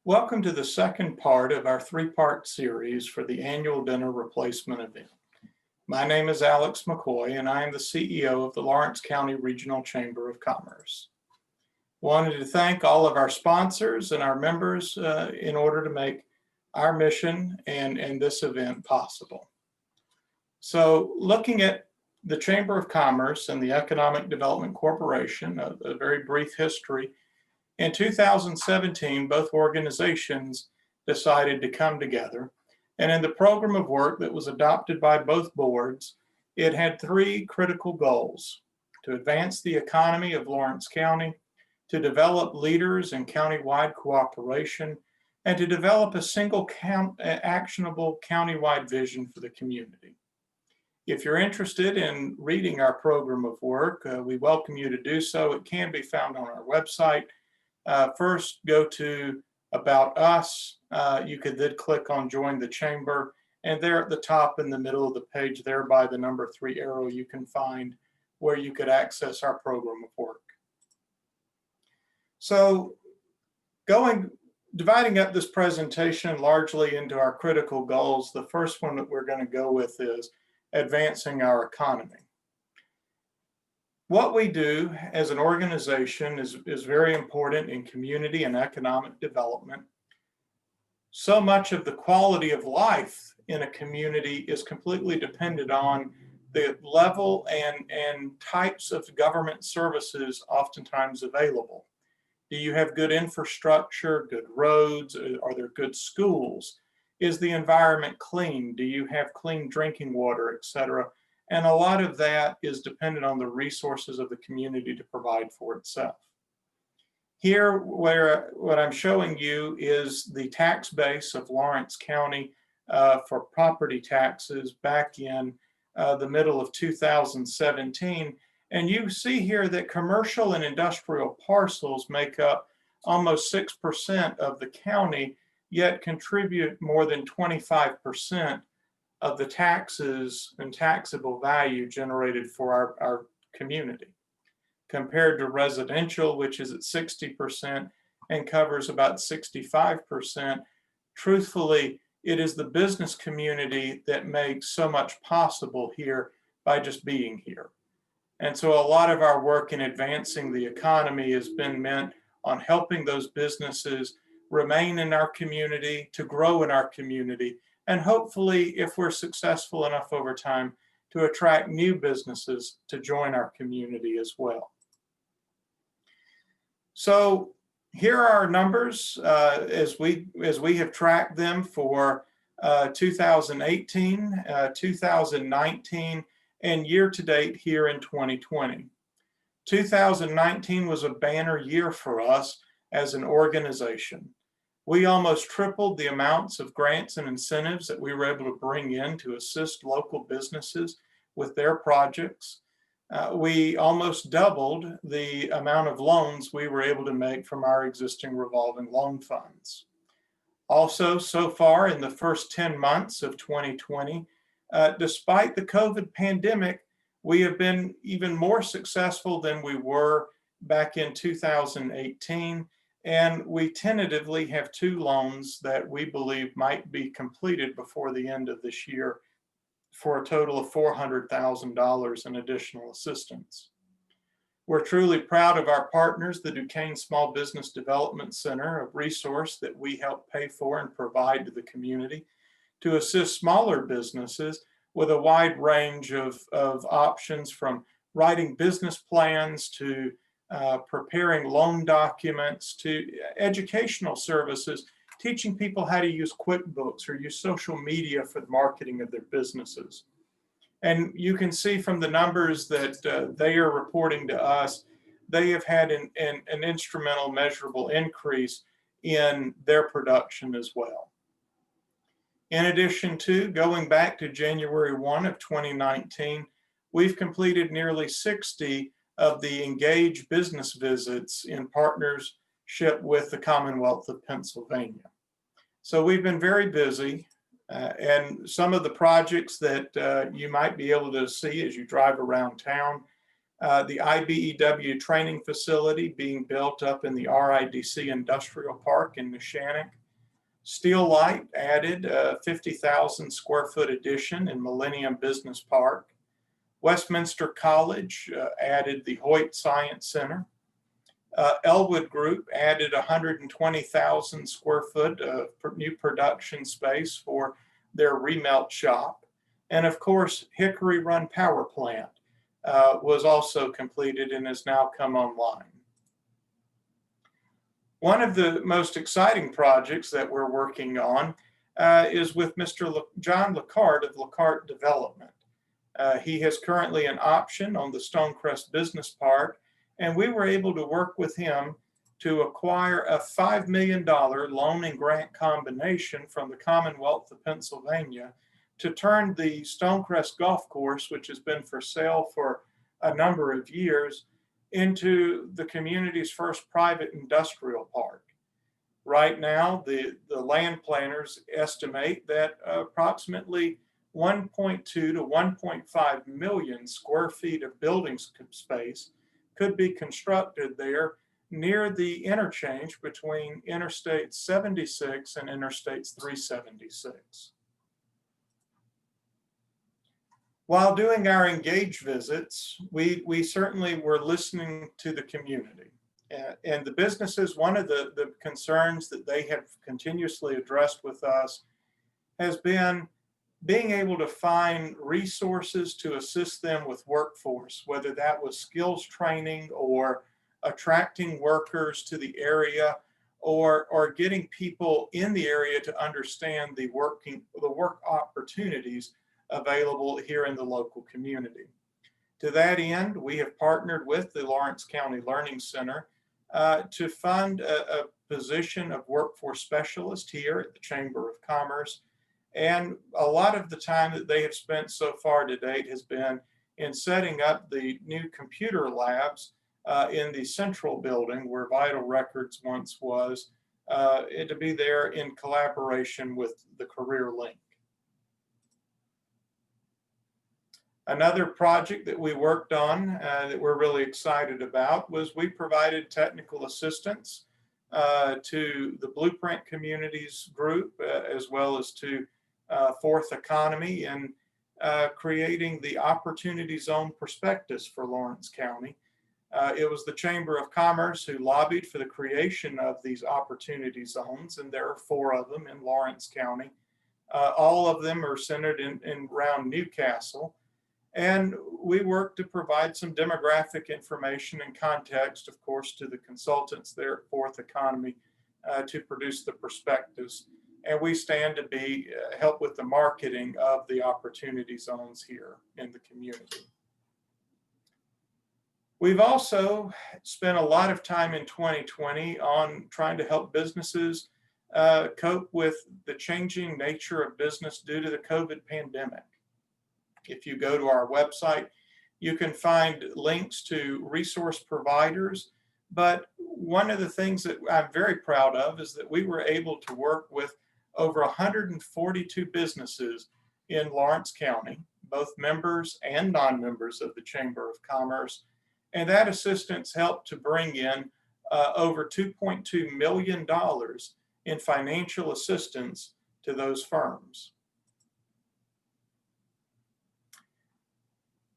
Welcome to the second part of our three-part series for the annual dinner replacement event. My name is Alex McCoy, and I am the CEO of the Lawrence County Regional Chamber of Commerce. Wanted to thank all of our sponsors and our members in order to make our mission and this event possible. So looking at the Chamber of Commerce and the Economic Development Corporation, a very brief history. In 2017, both organizations decided to come together, and in the program of work that was adopted by both boards, it had three critical goals: to advance the economy of Lawrence County, to develop leaders in countywide cooperation, and to develop a single actionable countywide vision for the community. If you're interested in reading our program of work, we welcome you to do so. It can be found on our website. First, go to About Us. You could then click on Join the Chamber, and there at the top in the middle of the page, there by the number 3 arrow, you can find where you could access our program of work. So dividing up this presentation largely into our critical goals, the first one that we're going to go with is advancing our economy. What we do as an organization is very important in community and economic development. So much of the quality of life in a community is completely dependent on the level and types of government services oftentimes available. Do you have good infrastructure, good roads? Are there good schools? Is the environment clean? Do you have clean drinking water, etc.? And a lot of that is dependent on the resources of the community to provide for itself. Here, what I'm showing you is the tax base of Lawrence County for property taxes back in the middle of 2017. And you see here that commercial and industrial parcels make up almost 6% of the county, yet contribute more than 25% of the taxes and taxable value generated for our community, compared to residential, which is at 60% and covers about 65%. Truthfully, it is the business community that makes so much possible here by just being here. And so a lot of our work in advancing the economy has been meant on helping those businesses remain in our community, to grow in our community, and hopefully, if we're successful enough over time, to attract new businesses to join our community as well. So here are our numbers as we have tracked them for 2018, 2019, and year to date here in 2020. 2019 was a banner year for us as an organization. We almost tripled the amounts of grants and incentives that we were able to bring in to assist local businesses with their projects. We almost doubled the amount of loans we were able to make from our existing revolving loan funds. Also, so far in the first 10 months of 2020, despite the COVID pandemic, we have been even more successful than we were back in 2018. And we tentatively have 2 loans that we believe might be completed before the end of this year for a total of $400,000 in additional assistance. We're truly proud of our partners, the Duquesne Small Business Development Center, a resource that we help pay for and provide to the community to assist smaller businesses with a wide range of options, from writing business plans to preparing loan documents to educational services, teaching people how to use QuickBooks or use social media for the marketing of their businesses. And you can see from the numbers that they are reporting to us, they have had an instrumental, measurable increase in their production as well. In addition to, going back to January 1 of 2019, we've completed nearly 60 of the engaged business visits in partnership with the Commonwealth of Pennsylvania. So we've been very busy, and some of the projects that you might be able to see as you drive around town The IBEW training facility being built up in the RIDC Industrial Park in Neshannock. Steel Light added a 50,000 square foot addition in Millennium Business Park. Westminster College added the Hoyt Science Center. Elwood Group added 120,000 square foot of new production space for their remelt shop. And of course, Hickory Run Power Plant was also completed and has now come online. One of the most exciting projects that we're working on is with Mr. John Lacarte of Lacarte Development. He has currently an option on the Stonecrest Business Park, and we were able to work with him to acquire a $5 million loan and grant combination from the Commonwealth of Pennsylvania to turn the Stonecrest Golf Course, which has been for sale for a number of years, into the community's first private industrial park. Right now, the land planners estimate that approximately 1.2 to 1.5 million square feet of building space could be constructed there near the interchange between Interstate 76 and Interstate 376. While doing our engage visits, we certainly were listening to the community. And the businesses, one of the concerns that they have continuously addressed with us has been being able to find resources to assist them with workforce, whether that was skills training or attracting workers to the area, or getting people in the area to understand the work opportunities available here in the local community. To that end, we have partnered with the Lawrence County Learning Center to fund a position of workforce specialist here at the Chamber of Commerce. And a lot of the time that they have spent so far to date has been in setting up the new computer labs in the central building where Vital Records once was, to be there in collaboration with the Career Link. Another project that we worked on that we're really excited about was we provided technical assistance to the Blueprint Communities group as well as to Fourth Economy in creating the Opportunity Zone Prospectus for Lawrence County. It was the Chamber of Commerce who lobbied for the creation of these opportunity zones, and there are 4 of them in Lawrence County. All of them are centered in around Newcastle. And we work to provide some demographic information and context, of course, to the consultants there at Fourth Economy to produce the prospectus. And we stand to be help with the marketing of the opportunity zones here in the community. We've also spent a lot of time in 2020 on trying to help businesses cope with the changing nature of business due to the COVID pandemic. If you go to our website, you can find links to resource providers. But one of the things that I'm very proud of is that we were able to work with over 142 businesses in Lawrence County, both members and non-members of the Chamber of Commerce. And that assistance helped to bring in over $2.2 million in financial assistance to those firms.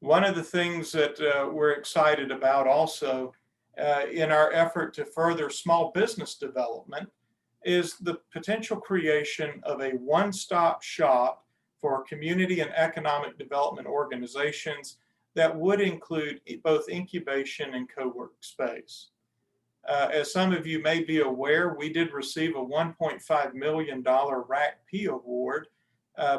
One of the things that we're excited about also in our effort to further small business development is the potential creation of a one-stop shop for community and economic development organizations that would include both incubation and co-work space. As some of you may be aware, we did receive a $1.5 million RACP award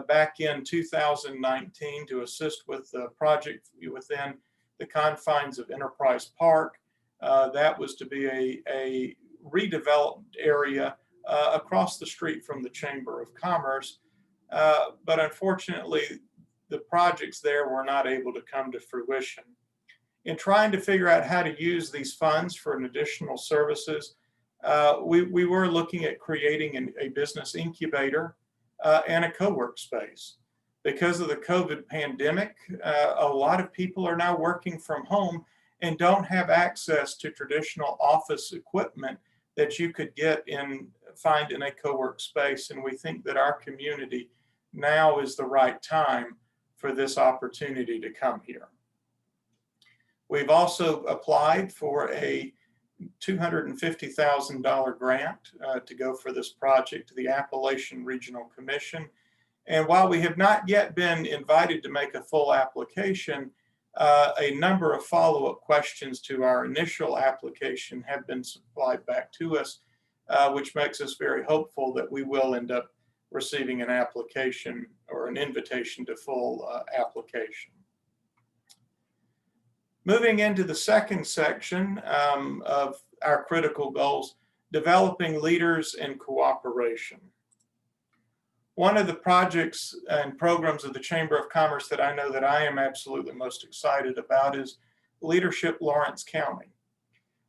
back in 2019 to assist with the project within the confines of Enterprise Park. That was to be a redeveloped area across the street from the Chamber of Commerce. But unfortunately, the projects there were not able to come to fruition. In trying to figure out how to use these funds for an additional services, we were looking at creating a business incubator and a co-work space. Because of the COVID pandemic, a lot of people are now working from home and don't have access to traditional office equipment that you could find in a co-work space. And we think that our community now is the right time for this opportunity to come here. We've also applied for a $250,000 grant to go for this project to the Appalachian Regional Commission. And while we have not yet been invited to make a full application, a number of follow-up questions to our initial application have been supplied back to us, which makes us very hopeful that we will end up receiving an application or an invitation to full application. Moving into the second section of our critical goals, developing leaders and cooperation. One of the projects and programs of the Chamber of Commerce that I know that I am absolutely most excited about is Leadership Lawrence County.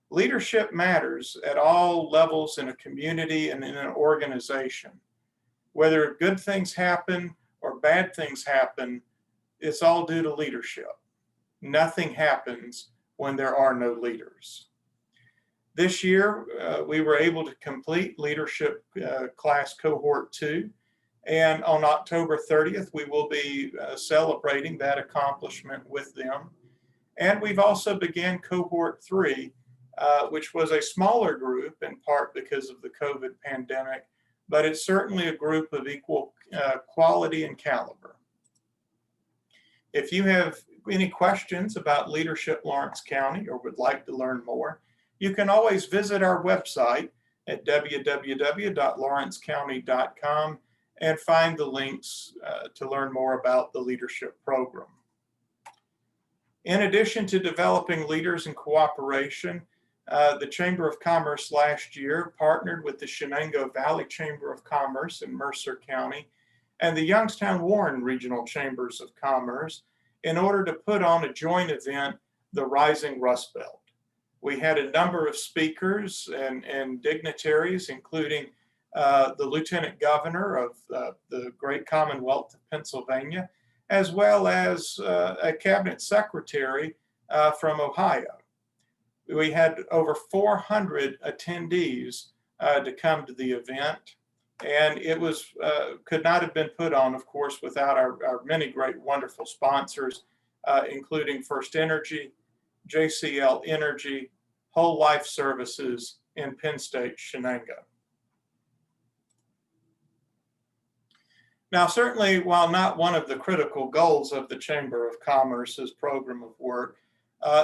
Leadership matters at all levels in a community and in an organization. Whether good things happen or bad things happen, it's all due to leadership. Nothing happens when there are no leaders. This year, we were able to complete Leadership Class Cohort 2. And on October 30th, we will be celebrating that accomplishment with them. And we've also began Cohort 3, which was a smaller group in part because of the COVID pandemic, but it's certainly a group of equal quality and caliber. If you have any questions about Leadership Lawrence County or would like to learn more, you can always visit our website at www.lawrencecounty.com and find the links to learn more about the leadership program. In addition to developing leaders and cooperation, the Chamber of Commerce last year partnered with the Shenango Valley Chamber of Commerce in Mercer County and the Youngstown-Warren Regional Chambers of Commerce in order to put on a joint event, the Rising Rust Belt. We had a number of speakers and dignitaries, including the Lieutenant Governor of the great Commonwealth of Pennsylvania, as well as a Cabinet Secretary from Ohio. We had over 400 attendees to come to the event, and it was could not have been put on, of course, without our many great, wonderful sponsors, including First Energy, JCL Energy, Whole Life Services, and Penn State Shenango. Now, certainly, while not one of the critical goals of the Chamber of Commerce's program of work,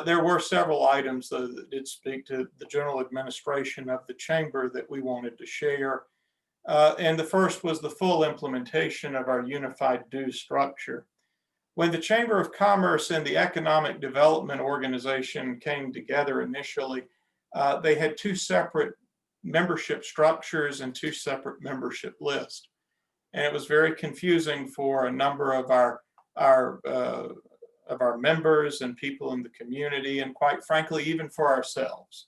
there were several items that did speak to the general administration of the Chamber that we wanted to share. And the first was the full implementation of our unified dues structure. When the Chamber of Commerce and the Economic Development Organization came together initially, they had two separate membership structures and two separate membership lists. And it was very confusing for a number of our members and people in the community, and quite frankly, even for ourselves.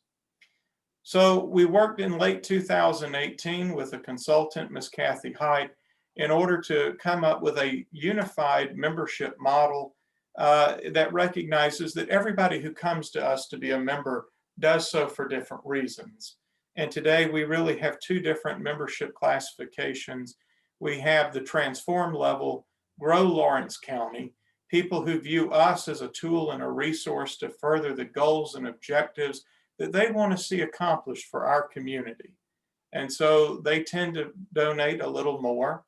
So we worked in late 2018 with a consultant, Ms. Kathy Height, in order to come up with a unified membership model that recognizes that everybody who comes to us to be a member does so for different reasons. And today we really have two different membership classifications. We have the transform level, Grow Lawrence County, people who view us as a tool and a resource to further the goals and objectives that they want to see accomplished for our community. And so they tend to donate a little more.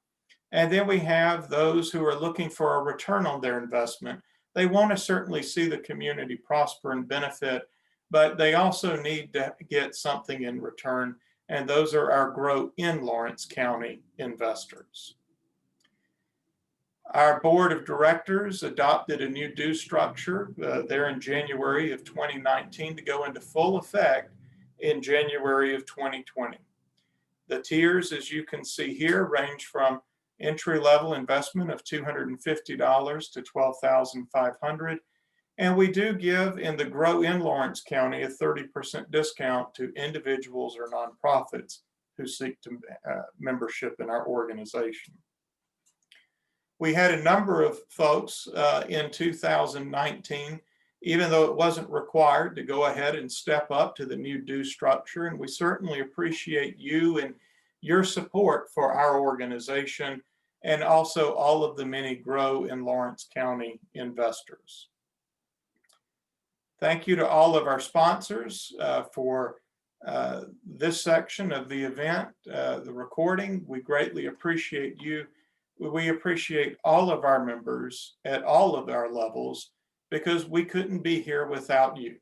And then we have those who are looking for a return on their investment. They want to certainly see the community prosper and benefit, but they also need to get something in return. And those are our Grow in Lawrence County investors. Our board of directors adopted a new due structure there in January of 2019 to go into full effect in January of 2020. The tiers, as you can see here, range from entry-level investment of $250 to $12,500. And we do give in the Grow in Lawrence County a 30% discount to individuals or nonprofits who seek to membership in our organization. We had a number of folks in 2019, even though it wasn't required, to go ahead and step up to the new due structure. And we certainly appreciate you and your support for our organization, and also all of the many Grow in Lawrence County investors. Thank you to all of our sponsors for this section of the event, the recording. We greatly appreciate you. We appreciate all of our members at all of our levels, because we couldn't be here without you.